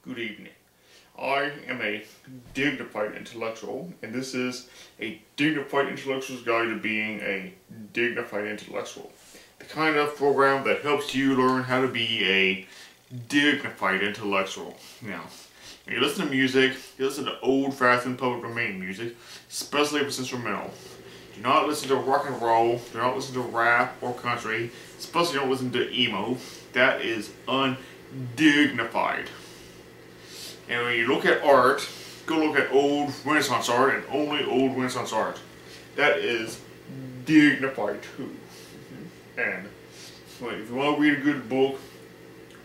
Good evening. I am a dignified intellectual, and this is a dignified intellectual's guide to being a dignified intellectual. The kind of program that helps you learn how to be a dignified intellectual. Now, when you listen to music, you listen to old-fashioned public domain music, especially if it's instrumental. Do not listen to rock and roll, do not listen to rap or country, especially don't listen to emo. That is undignified. And when you look at art, go look at old Renaissance art and only old Renaissance art. That is dignified too. And if you want to read a good book,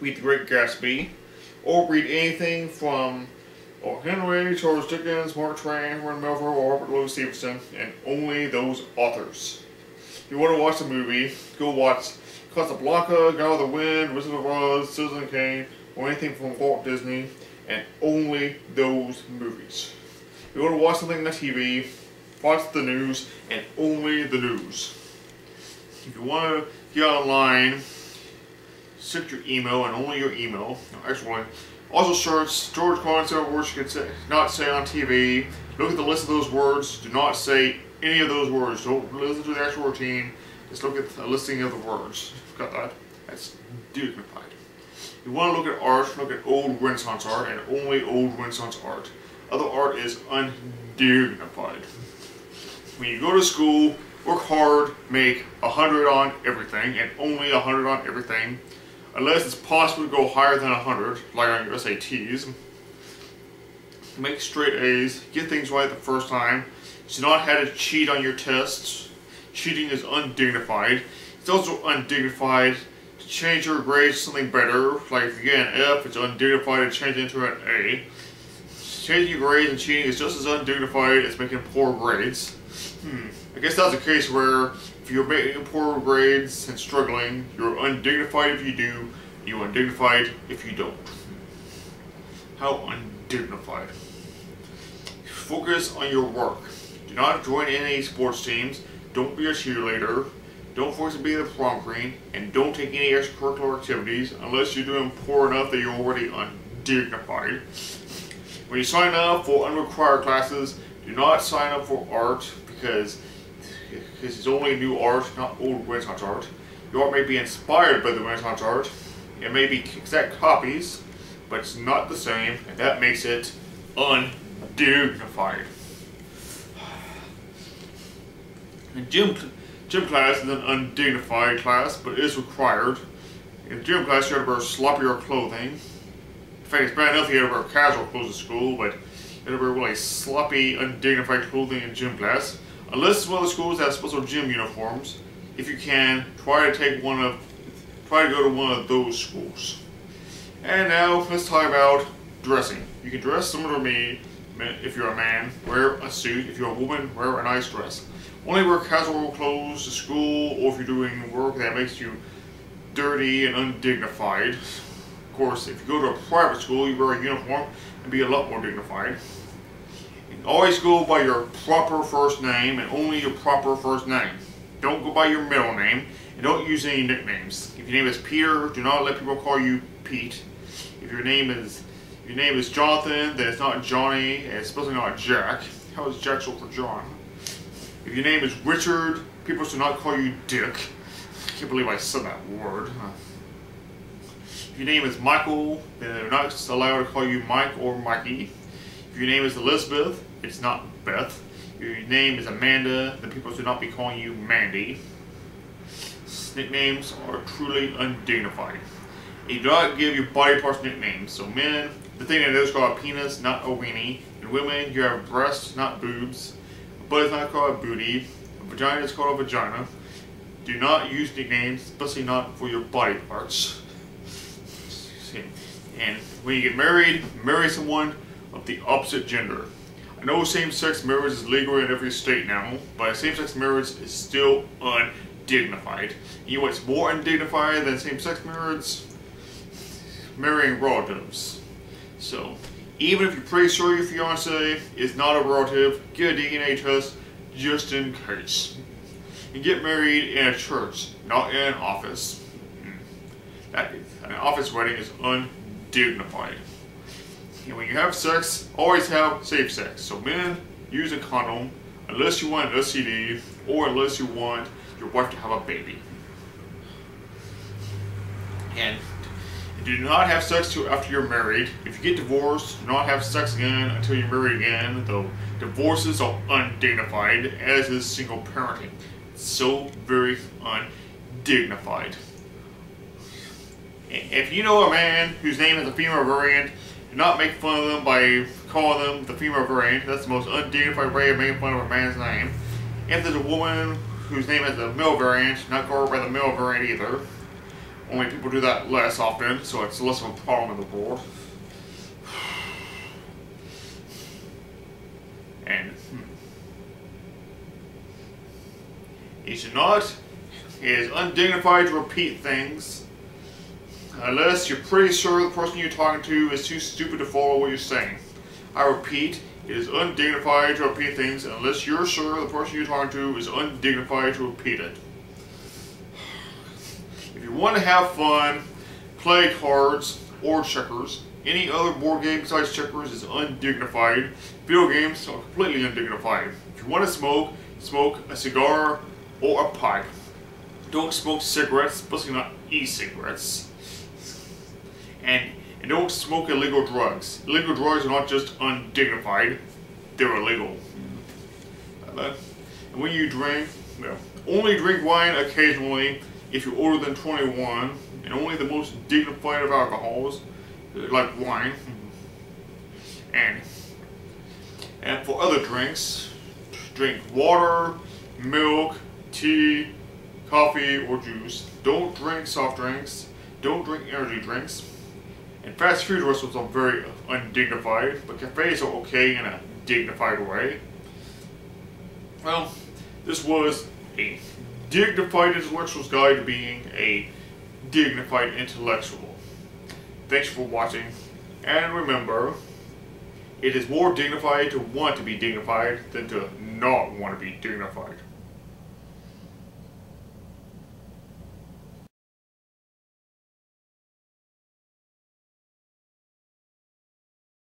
read The Great Gatsby, or read anything from Henry, Charles Dickens, Mark Twain, Herman Melville, or Robert Louis Stevenson, and only those authors. If you want to watch the movie, go watch Casablanca, Gone with the Wind, Wizard of Oz, Citizen Kane, or anything from Walt Disney, and only those movies. If you want to watch something on the TV, watch the news, and only the news. If you want to get online, search your email and only your email. Actually, also search George Carlin said words you can not say on TV. Look at the list of those words. Do not say any of those words. Don't listen to the actual routine. Just look at the listing of the words. Got that? That's dignified. If you want to look at art, look at old Renaissance art and only old Renaissance art. Other art is undignified. When you go to school, work hard, make 100 on everything and only 100 on everything. Unless it's possible to go higher than 100, like on your SATs. Make straight A's, get things right the first time. You should not have to cheat on your tests. Cheating is undignified. It's also undignified to change your grades to something better. Like if you get an F, it's undignified to change it into an A. Changing your grades and cheating is just as undignified as making poor grades. I guess that's a case where if you're making poor grades and struggling, you're undignified if you do, you're undignified if you don't. How undignified. Focus on your work. Do not join any sports teams. Don't be a cheerleader. Don't force to be the prom queen. And don't take any extracurricular activities unless you're doing poor enough that you're already undignified. When you sign up for unrequired classes, do not sign up for art because it's only new art, not old Renaissance art. Your art may be inspired by the Renaissance art. It may be exact copies, but it's not the same, and that makes it undignified. And gym class is an undignified class, but it is required. In gym class, you have to wear sloppier clothing. In fact, it's bad enough you have to wear casual clothes to school, but you have to wear really sloppy, undignified clothing in gym class. Unless it's one of the schools that have special gym uniforms, if you can, try to go to one of those schools. And now let's talk about dressing. You can dress similar to me. If you're a man, wear a suit. If you're a woman, wear a nice dress. Only wear casual clothes to school, or if you're doing work that makes you dirty and undignified. Of course, if you go to a private school, you wear a uniform and be a lot more dignified. Always go by your proper first name and only your proper first name. Don't go by your middle name and don't use any nicknames. If your name is Peter, do not let people call you Pete. If your name is Jonathan, then it's not Johnny and it's especially not Jack. How is Jack short for John? If your name is Richard, people should not call you Dick. I can't believe I said that word. If your name is Michael, then they're not allowed to call you Mike or Mikey. If your name is Elizabeth, it's not Beth. If your name is Amanda, then people should not be calling you Mandy. Nicknames are truly undignified. You do not give your body parts nicknames. So men, the thing that is called a penis, not a weenie. And women, you have breasts, not boobs. A butt is not called a booty. A vagina is called a vagina. Do not use nicknames, especially not for your body parts. And when you get married, marry someone of the opposite gender. I know same-sex marriage is legal in every state now, but same-sex marriage is still undignified. You know what's more undignified than same-sex marriage? Marrying relatives. So, even if you're pretty sure your fiance is not a relative, get a DNA test just in case. And get married in a church, not in an office. An office wedding is undignified. And when you have sex, always have safe sex. So men, use a condom unless you want an STD or unless you want your wife to have a baby. And do not have sex till after you're married. If you get divorced, do not have sex again until you're married again, though divorces are undignified, as is single parenting. It's so very undignified. If you know a man whose name has a female variant, do not make fun of them by calling them the female variant. That's the most undignified way of making fun of a man's name. If there's a woman whose name has a male variant, not call her by the male variant either. Only people do that less often, so it's less of a problem in the world. And it is undignified to repeat things unless you're pretty sure the person you're talking to is too stupid to follow what you're saying. I repeat, it is undignified to repeat things unless you're sure the person you're talking to is undignified to repeat it. If you want to have fun, play cards or checkers. Any other board game besides checkers is undignified. Video games are completely undignified. If you want to smoke, smoke a cigar or a pipe. Don't smoke cigarettes, especially not e-cigarettes. And don't smoke illegal drugs. Illegal drugs are not just undignified, they're illegal. And when you drink, only drink wine occasionally if you're older than 21, and only the most dignified of alcohols, like wine. And for other drinks, drink water, milk, tea, coffee, or juice. Don't drink soft drinks. Don't drink energy drinks. And fast food restaurants are very undignified, but cafes are okay in a dignified way. Well, this was a dignified intellectual's guide to being a dignified intellectual. Thanks for watching, and remember, it is more dignified to want to be dignified than to not want to be dignified.